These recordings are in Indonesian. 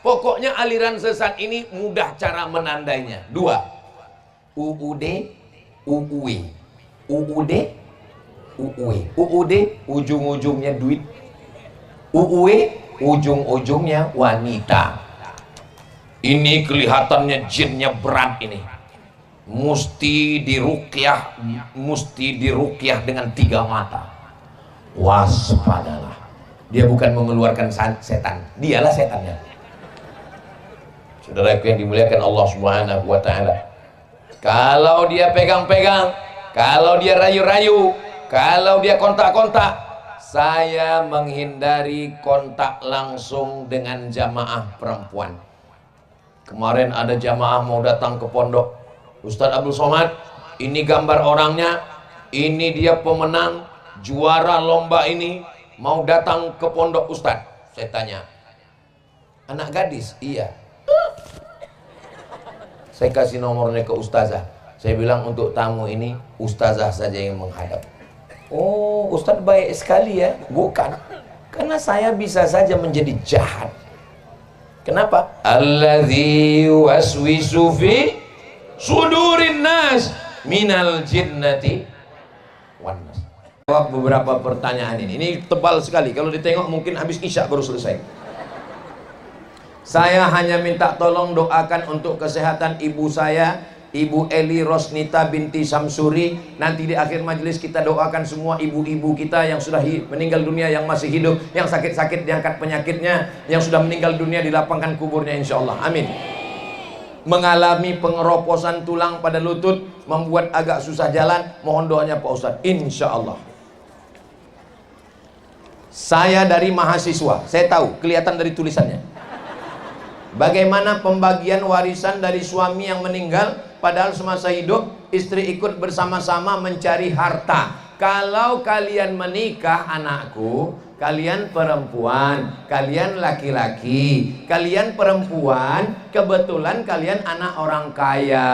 Pokoknya aliran sesat ini mudah cara menandainya. Dua, UUD, UUW. UUD, UUW. UUD ujung-ujungnya duit. UUW ujung-ujungnya wanita. Ini kelihatannya jinnya berat ini. Mesti diruqyah dengan 3 mata. Waspadalah. Dia bukan mengeluarkan setan, dialah setannya. Saudaraku yang dimuliakan Allah Subhanahu wa taala. Kalau dia pegang-pegang, kalau dia rayu-rayu, kalau dia kontak-kontak, saya menghindari kontak langsung dengan jamaah perempuan. Kemarin ada jamaah mau datang ke pondok. Ustadz Abdul Somad, ini gambar orangnya, ini dia pemenang juara lomba ini, mau datang ke pondok Ustadz. Saya tanya, anak gadis? Iya. Saya kasih nomornya ke ustazah. Saya bilang untuk tamu ini ustazah saja yang menghadap. Oh, Ustadz baik sekali ya. Bukan, karena saya bisa saja menjadi jahat. Kenapa? Alladzi waswisu fi sudurin nas minal jinnati wan nas. Jawab beberapa pertanyaan ini. Ini tebal sekali. Kalau ditengok mungkin habis isya baru selesai. Saya hanya minta tolong doakan untuk kesehatan ibu saya, Ibu Eli Rosnita binti Samsuri. Nanti di akhir majelis kita doakan semua ibu-ibu kita yang sudah meninggal dunia, yang masih hidup, yang sakit-sakit diangkat penyakitnya, yang sudah meninggal dunia dilapangkan kuburnya insyaallah. Amin. Mengalami pengeroposan tulang pada lutut, membuat agak susah jalan, mohon doanya Pak Ustadz. Insyaallah. Saya dari mahasiswa, saya tahu, kelihatan dari tulisannya. Bagaimana pembagian warisan dari suami yang meninggal, padahal semasa hidup istri ikut bersama-sama mencari harta. Kalau kalian menikah anakku, kalian perempuan, kalian laki-laki, kalian perempuan, kebetulan kalian anak orang kaya,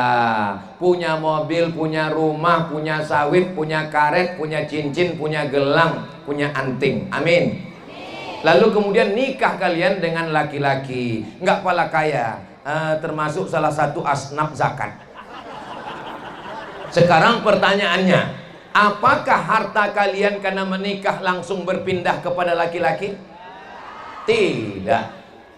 punya mobil, punya rumah, punya sawit, punya karet, punya cincin, punya gelang, punya anting. Amin. Lalu kemudian nikah kalian dengan laki-laki nggak pala kaya, termasuk salah satu asnaf zakat. Sekarang pertanyaannya, apakah harta kalian karena menikah langsung berpindah kepada laki-laki? Tidak.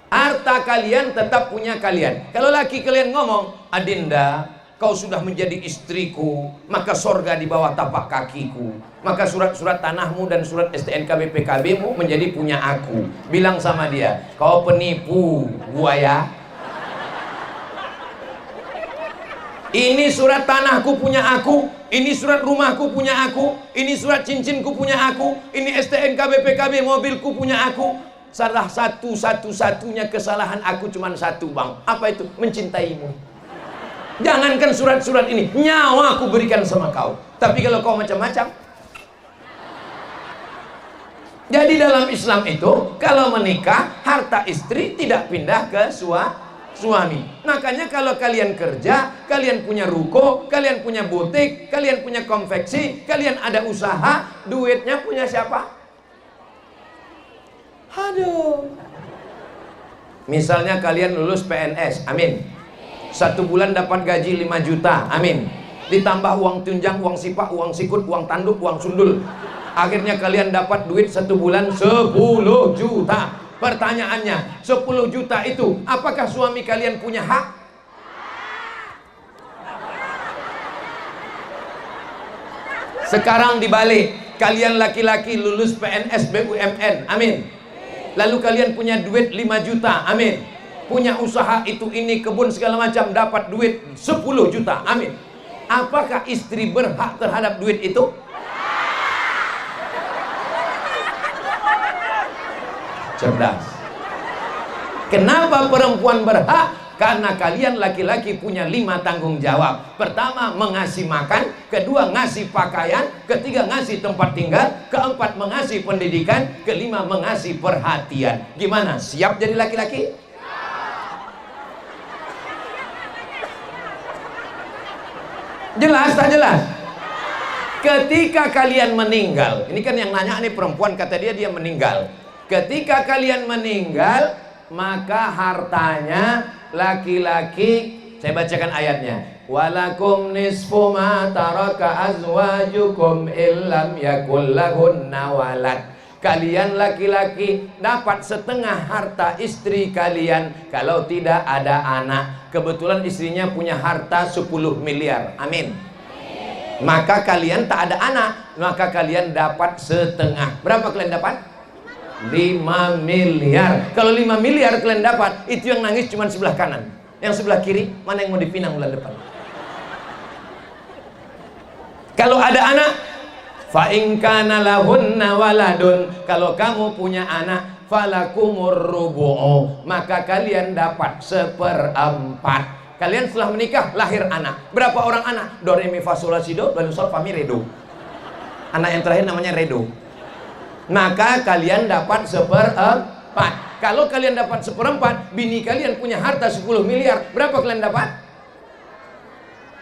Harta kalian tetap punya kalian. Kalau laki kalian ngomong, Adinda, kau sudah menjadi istriku, maka sorga di bawah tapak kakiku. Maka surat-surat tanahmu dan surat STNK BPKB-mu menjadi punya aku. Bilang sama dia, kau penipu buaya. Ini surat tanahku punya aku, ini surat rumahku punya aku, ini surat cincinku punya aku, ini STNK BPKB mobilku punya aku. Salah satu-satunya kesalahan aku cuma satu, Bang. Apa itu? Mencintaimu. Jangankan surat-surat ini, nyawa aku berikan sama kau. Tapi kalau kau macam-macam. Jadi dalam Islam itu, kalau menikah, harta istri tidak pindah ke suami. Makanya kalau kalian kerja, kalian punya ruko, kalian punya butik, kalian punya konveksi, kalian ada usaha, duitnya punya siapa? Aduh. Misalnya kalian lulus PNS, amin. 1 bulan dapat gaji 5 juta, amin. Ditambah uang tunjang, uang sipak, uang sikut, uang tanduk, uang sundul. Akhirnya kalian dapat duit 1 bulan 10 juta. Pertanyaannya, 10 juta itu apakah suami kalian punya hak? Sekarang dibalik, kalian laki-laki lulus PNS BUMN, amin. Lalu kalian punya duit 5 juta, amin. Punya usaha itu ini, kebun segala macam, dapat duit 10 juta, amin. Apakah istri berhak terhadap duit itu? Cerdas. Kenapa perempuan berhak? Karena kalian laki-laki punya 5 tanggung jawab. Pertama, mengasih makan. Kedua, ngasih pakaian. Ketiga, ngasih tempat tinggal. Keempat, mengasih pendidikan. Kelima, mengasih perhatian. Gimana? Siap jadi laki-laki? Jelas tak jelas? Ketika kalian meninggal, ini kan yang nanya nih perempuan, kata dia meninggal. Ketika kalian meninggal, maka hartanya laki-laki, saya bacakan ayatnya, walakum nisfu ma taraka azwajukum illam yakul lahunna walad. Kalian laki-laki dapat setengah harta istri kalian kalau tidak ada anak. Kebetulan istrinya punya harta 10 miliar. Amin. Maka kalian tak ada anak, maka kalian dapat setengah. Berapa kalian dapat? 5 miliar. Kalau 5 miliar kalian dapat, itu yang nangis cuma sebelah kanan. Yang sebelah kiri, mana yang mau dipinang bulan depan? Kalau ada anak, fa in kana lahunna waladun, kalau kamu punya anak, falakumur rubu'u, maka kalian dapat 1/4. Kalian setelah menikah lahir anak. Berapa orang anak? Do re mi fa sol la si do, lalu sol fa mi re do. Anak yang terakhir namanya Redo. Maka kalian dapat 1/4. Kalau kalian dapat 1/4, bini kalian punya harta 10 miliar. Berapa kalian dapat?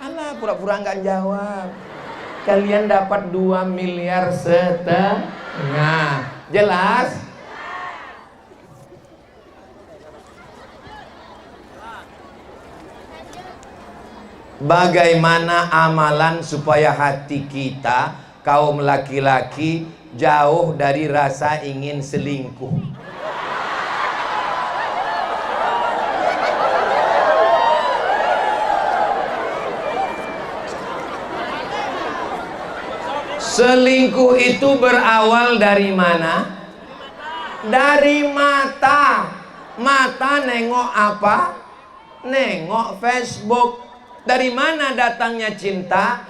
Alah, pura-pura nggak jawab. Kalian dapat 2 miliar setengah. Jelas? Bagaimana amalan supaya hati kita, kaum laki-laki, jauh dari rasa ingin selingkuh? Selingkuh itu berawal dari mana? Dari mata. Mata nengok apa? Nengok Facebook. Dari mana datangnya cinta?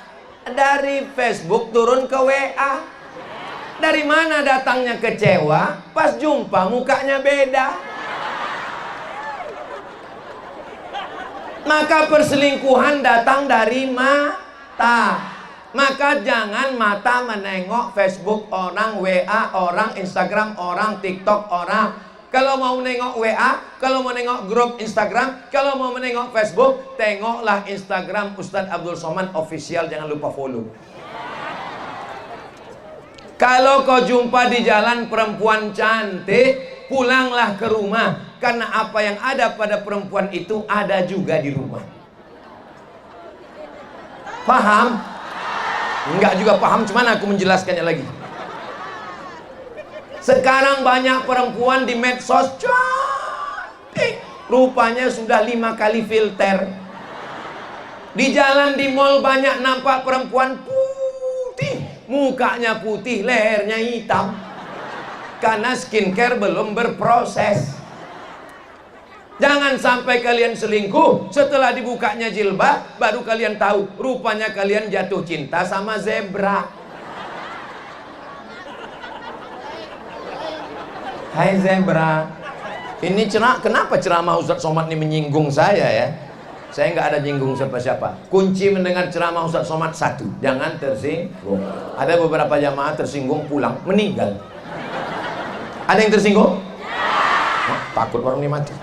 Dari Facebook turun ke WA. Dari mana datangnya kecewa? Pas jumpa mukanya beda. Maka perselingkuhan datang dari mata. Maka jangan mata menengok Facebook orang, WA orang, Instagram orang, TikTok orang. Kalau mau menengok WA, kalau mau menengok grup Instagram, kalau mau menengok Facebook, tengoklah Instagram Ustadz Abdul Somad Official, jangan lupa follow. Kalau kau jumpa di jalan perempuan cantik, pulanglah ke rumah, karena apa yang ada pada perempuan itu ada juga di rumah. Paham? Enggak juga paham, cuman aku menjelaskannya lagi. Sekarang banyak perempuan di medsos cantik, rupanya sudah 5 kali filter. Di jalan di mall banyak nampak perempuan putih, mukanya putih, lehernya hitam, karena skincare belum berproses. Jangan sampai kalian selingkuh, setelah dibukanya jilbab baru kalian tahu rupanya kalian jatuh cinta sama zebra. Hai zebra, ini kenapa ceramah Ustadz Somad ini menyinggung saya ya? Saya nggak ada nyinggung siapa-siapa. Kunci mendengar ceramah Ustadz Somad satu, jangan tersinggung. Ada beberapa jamaah tersinggung pulang meninggal. Ada yang tersinggung? Nah, takut orang ini mati.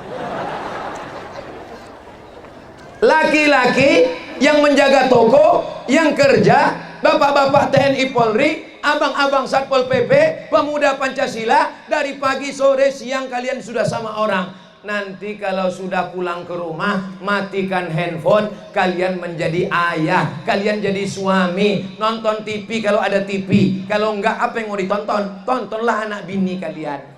Laki-laki yang menjaga toko, yang kerja, bapak-bapak TNI Polri, abang-abang Satpol PP, pemuda Pancasila, dari pagi, sore, siang kalian sudah sama orang. Nanti kalau sudah pulang ke rumah, matikan handphone, kalian menjadi ayah, kalian jadi suami. Nonton TV kalau ada TV, kalau enggak apa yang mau ditonton? Tontonlah anak bini kalian.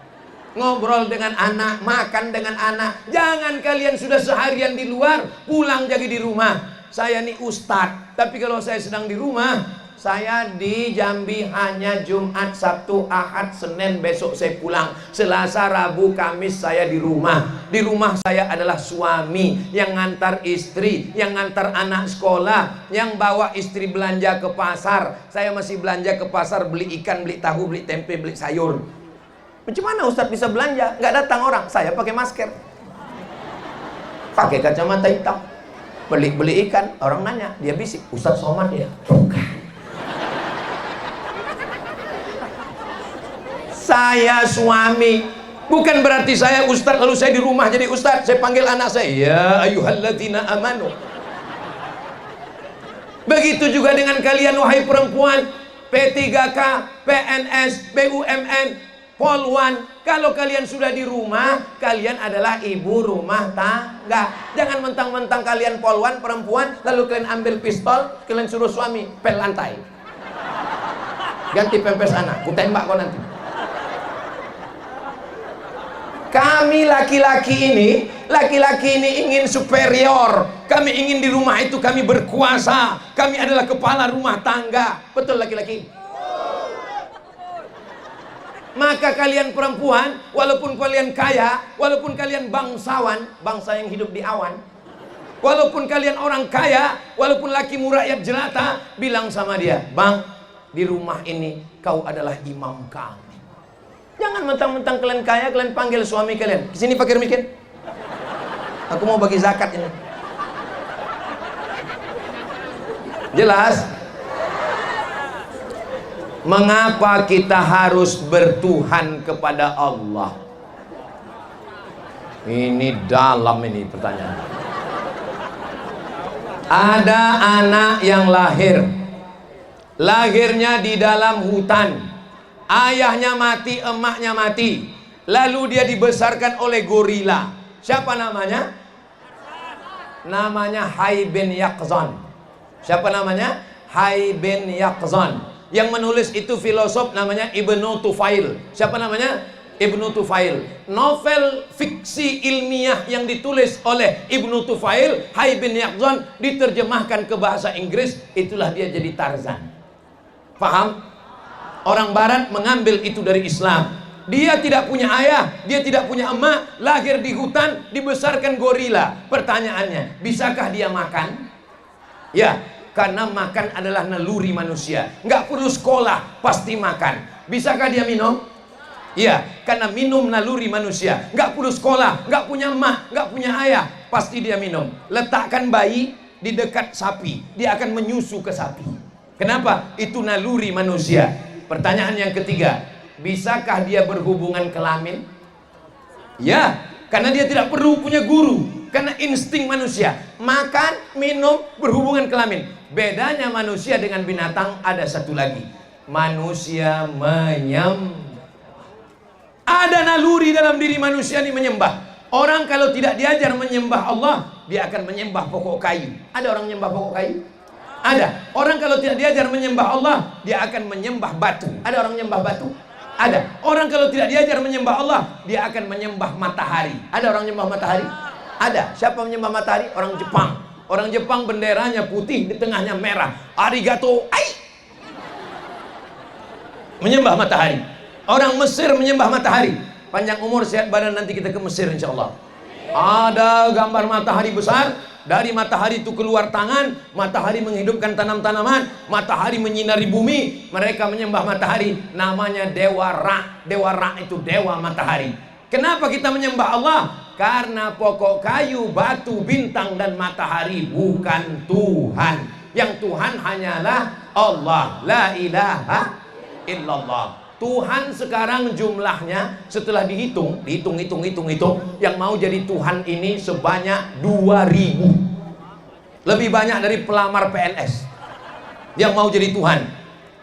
Ngobrol dengan anak, makan dengan anak. Jangan kalian sudah seharian di luar, pulang jadi di rumah. Saya nih ustadz, tapi kalau saya sedang di rumah, saya di Jambi hanya Jumat, Sabtu, Ahad, Senin, besok saya pulang. Selasa, Rabu, Kamis saya di rumah. Di rumah saya adalah suami yang ngantar istri, yang ngantar anak sekolah, yang bawa istri belanja ke pasar. Saya masih belanja ke pasar, beli ikan, beli tahu, beli tempe, beli sayur. Macam mana Ustadz bisa belanja? Nggak datang orang. Saya pakai masker, pakai kacamata hitam, beli ikan. Orang nanya, dia bisik, Ustadz Somad ya? Bukan. Saya suami, bukan berarti saya ustadz lalu saya di rumah jadi ustadz. Saya panggil anak saya, ya ayyuhalladzina amanu. Begitu juga dengan kalian wahai perempuan, P3K, PNS, BUMN, Polwan, kalau kalian sudah di rumah, kalian adalah ibu rumah tangga. Jangan mentang-mentang kalian polwan, perempuan, lalu kalian ambil pistol, kalian suruh suami pel lantai. Ganti pempes anak, ku tembak kau nanti. Kami laki-laki ini ingin superior. Kami ingin di rumah itu kami berkuasa. Kami adalah kepala rumah tangga. Betul laki-laki? Maka kalian perempuan, walaupun kalian kaya, walaupun kalian bangsawan, bangsa yang hidup di awan, walaupun kalian orang kaya, walaupun lakimu rakyat jelata, bilang sama dia, bang, di rumah ini kau adalah imam kami. Jangan mentang-mentang kalian kaya, kalian panggil suami kalian, kesini fakir miskin, aku mau bagi zakat ini. Jelas? Mengapa kita harus bertuhan kepada Allah? Ini dalam ini pertanyaan. Ada anak yang lahirnya di dalam hutan. Ayahnya mati, emaknya mati. Lalu dia dibesarkan oleh gorila. Siapa namanya? Namanya Hai bin Yaqzan. Siapa namanya? Hai bin Yaqzan. Yang menulis itu filosof namanya Ibnu Tufail. Siapa namanya? Ibnu Tufail. Novel fiksi ilmiah yang ditulis oleh Ibnu Tufail, Hai bin Yaqzan, diterjemahkan ke bahasa Inggris, itulah dia jadi Tarzan. Paham? Orang barat mengambil itu dari Islam. Dia tidak punya ayah, dia tidak punya emak, lahir di hutan, dibesarkan gorila. Pertanyaannya, bisakah dia makan? Ya, karena makan adalah naluri manusia. Nggak perlu sekolah, pasti makan. Bisakah dia minum? Iya, karena minum naluri manusia. Nggak perlu sekolah, nggak punya emak, nggak punya ayah, pasti dia minum. Letakkan bayi di dekat sapi, dia akan menyusu ke sapi. Kenapa? Itu naluri manusia. Pertanyaan yang ketiga, bisakah dia berhubungan kelamin? Ya, karena dia tidak perlu punya guru. Karena insting manusia, makan, minum, berhubungan kelamin. Bedanya manusia dengan binatang ada satu lagi. Manusia menyembah. Ada naluri dalam diri manusia ini menyembah. Orang kalau tidak diajar menyembah Allah, dia akan menyembah pokok kayu. Ada orang menyembah pokok kayu? Ada. Orang kalau tidak diajar menyembah Allah, dia akan menyembah batu. Ada orang menyembah batu? Ada. Orang kalau tidak diajar menyembah Allah, dia akan menyembah matahari. Ada orang menyembah matahari? Ada. Siapa menyembah matahari? Orang Jepang. Orang Jepang benderanya putih, di tengahnya merah. Arigato, ai. Menyembah matahari. Orang Mesir menyembah matahari. Panjang umur, sehat badan, nanti kita ke Mesir insya Allah. Ada gambar matahari besar. Dari matahari itu keluar tangan. Matahari menghidupkan tanam-tanaman. Matahari menyinari bumi. Mereka menyembah matahari. Namanya Dewa Ra. Dewa Ra itu dewa matahari. Kenapa kita menyembah Allah? Karena pokok kayu, batu, bintang, dan matahari bukan Tuhan. Yang Tuhan hanyalah Allah. La ilaha illallah. Tuhan sekarang jumlahnya setelah dihitung, yang mau jadi Tuhan ini sebanyak 2000. Lebih banyak dari pelamar PNS yang mau jadi Tuhan.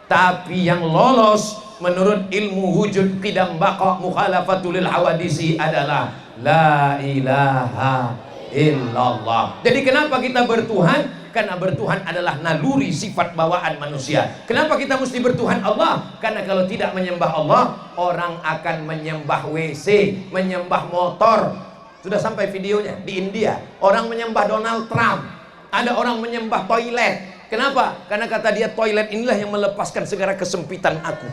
Tapi yang lolos menurut ilmu wujud qidam baqa mukhalafatul hawadisi adalah la ilaha illallah. Jadi kenapa kita bertuhan? Karena bertuhan adalah naluri sifat bawaan manusia. Kenapa kita mesti bertuhan Allah? Karena kalau tidak menyembah Allah, orang akan menyembah WC, menyembah motor. Sudah sampai videonya di India. Orang menyembah Donald Trump. Ada orang menyembah toilet. Kenapa? Karena kata dia toilet inilah yang melepaskan segala kesempitan aku.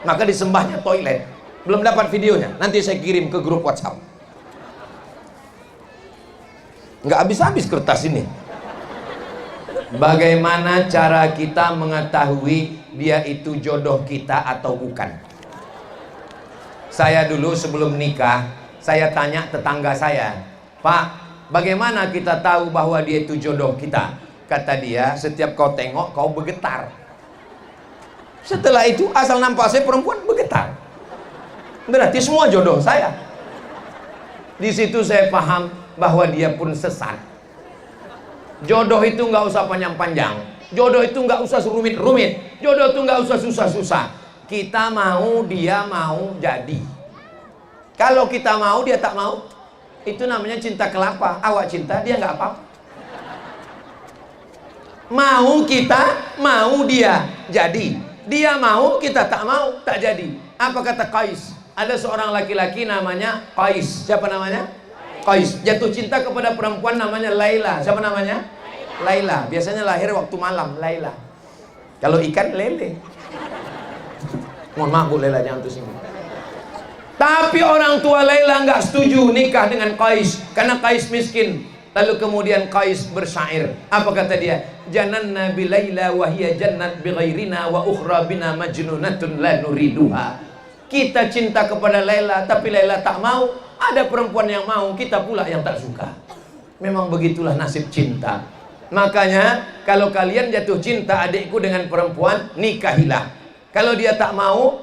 Maka disembahnya toilet. Belum dapat videonya. Nanti saya kirim ke grup WhatsApp. Nggak habis-habis kertas ini. Bagaimana cara kita mengetahui dia itu jodoh kita atau bukan? Saya dulu sebelum nikah, saya tanya tetangga saya, Pak, bagaimana kita tahu bahwa dia itu jodoh kita? Kata dia, setiap kau tengok kau bergetar. Setelah itu asal nampak saya perempuan bergetar. Berarti semua jodoh saya. Di situ saya paham bahwa dia pun sesat. Jodoh itu nggak usah panjang-panjang. Jodoh itu nggak usah rumit-rumit. Jodoh itu nggak usah susah-susah. Kita mau, dia mau, jadi. Kalau kita mau, dia tak mau, itu namanya cinta kelapa. Awak cinta, dia nggak apa-apa. Mau kita, mau dia, jadi. Dia mau, kita tak mau, tak jadi. Apa kata Qais? Ada seorang laki-laki namanya Qais. Siapa namanya? Qais. Jatuh cinta kepada perempuan namanya Laila. Siapa namanya? Laila. Biasanya lahir waktu malam, Laila. Kalau ikan, lele. Mohon maaf Bu Laila, jangan tersinggung. Tapi orang tua Laila nggak setuju nikah dengan Qais karena Qais miskin. Lalu kemudian Qais bersyair. Apa kata dia? Jananna bi Laila wa hiya jannat bi ghairina wa ukhra bina majnunatun la nuriduha. Kita cinta kepada Laila tapi Laila tak mau. Ada perempuan yang mau, kita pula yang tak suka. Memang begitulah nasib cinta. Makanya kalau kalian jatuh cinta adikku dengan perempuan, nikahilah. Kalau dia tak mau,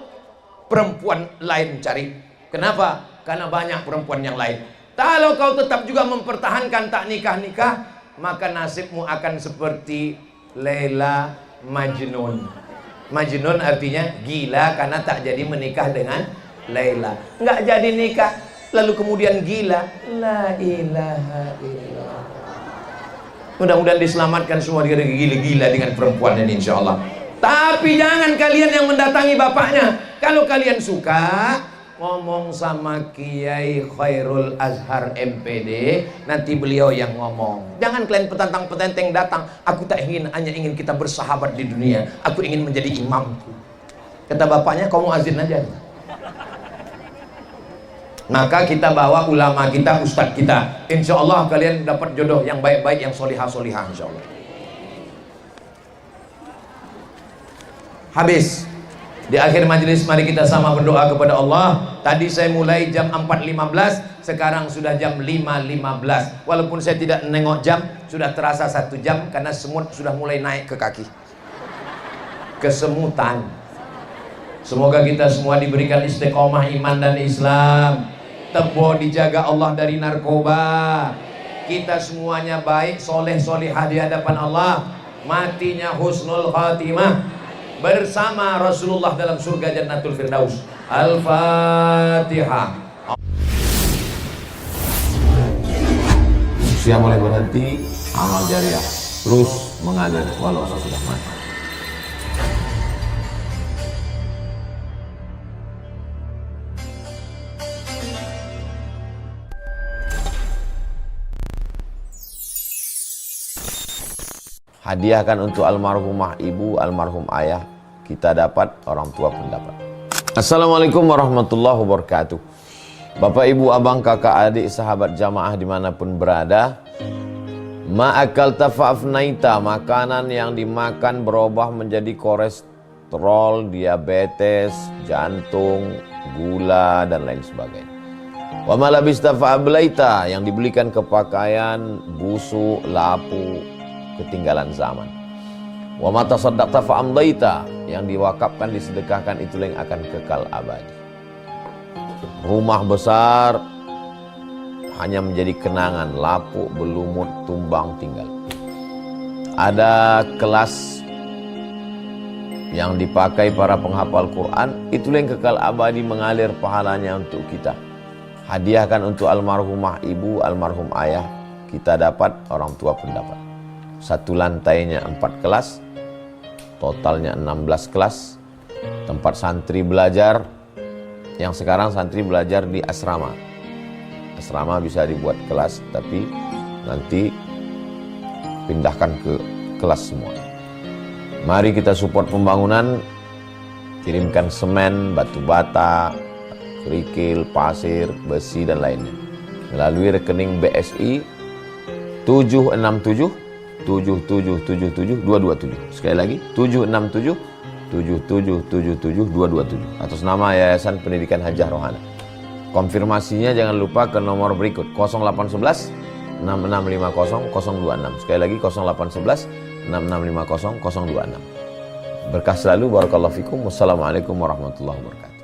perempuan lain cari. Kenapa? Karena banyak perempuan yang lain. Kalau kau tetap juga mempertahankan tak nikah-nikah, maka nasibmu akan seperti Laila Majnun. Majnun artinya gila karena tak jadi menikah dengan Laila. Nggak jadi nikah, lalu kemudian gila. La ilaha illallah. Mudah-mudahan diselamatkan semua dari gila-gila dengan perempuan ini insya Allah. Tapi jangan kalian yang mendatangi bapaknya. Kalau kalian suka, ngomong sama Kiai Khairul Azhar MPD, nanti beliau yang ngomong. Jangan kalian petantang-petenteng datang. Aku tak ingin, hanya ingin kita bersahabat di dunia. Aku ingin menjadi imamku. Kata bapaknya, kamu azin aja. Maka kita bawa ulama kita, ustadz kita. Insya Allah kalian dapat jodoh yang baik-baik, yang solihah-solihah insya Allah. Habis. Di akhir majelis mari kita sama berdoa kepada Allah. Tadi saya mulai jam 4.15, sekarang sudah jam 5.15. Walaupun saya tidak nengok jam, sudah terasa 1 jam karena semut sudah mulai naik ke kaki. Kesemutan. Semoga kita semua diberikan istiqomah iman dan Islam. Tebo dijaga Allah dari narkoba. Kita semuanya baik, soleh, solihah di hadapan Allah. Matinya husnul khatimah bersama Rasulullah dalam surga Jannatul Firdaus. Al-Fatihah. Usia mulai berhenti, amal jariah terus mengalir walau sudah mati. Hadiahkan untuk almarhumah ibu, almarhum ayah, kita dapat, orang tua pun dapat. Assalamualaikum warahmatullahi wabarakatuh. Bapak, ibu, abang, kakak, adik, sahabat jamaah dimanapun berada, ma'akalta fa'afnaita, makanan yang dimakan berubah menjadi kolesterol, diabetes, jantung, gula, dan lain sebagainya. Wa malabista fa'ablaita, yang dibelikan ke pakaian, busuk, lapu, ketinggalan zaman. Wa ma tasaddaqta fa amdaita, yang diwakafkan, disedekahkan, itu yang akan kekal abadi. Rumah besar hanya menjadi kenangan, lapuk, berlumut, tumbang, tinggal. Ada kelas yang dipakai para penghafal Quran, itu yang kekal abadi, mengalir pahalanya untuk kita. Hadiahkan untuk almarhumah ibu, almarhum ayah, kita dapat, orang tua pun dapat. Satu lantainya 4 kelas, totalnya 16 kelas, tempat santri belajar. Yang sekarang santri belajar di asrama. Asrama bisa dibuat kelas, tapi nanti pindahkan ke kelas semua. Mari kita support pembangunan, kirimkan semen, batu bata, kerikil, pasir, besi, dan lainnya melalui rekening BSI 767 7777 227. Sekali lagi 767 7777 227 atas nama Yayasan Pendidikan Hajah Rohana. Konfirmasinya jangan lupa ke nomor berikut 0811 6650 026. Sekali lagi 0811 6650 026. Berkah selalu, barakallahu fikum. Wassalamualaikum warahmatullahi wabarakatuh.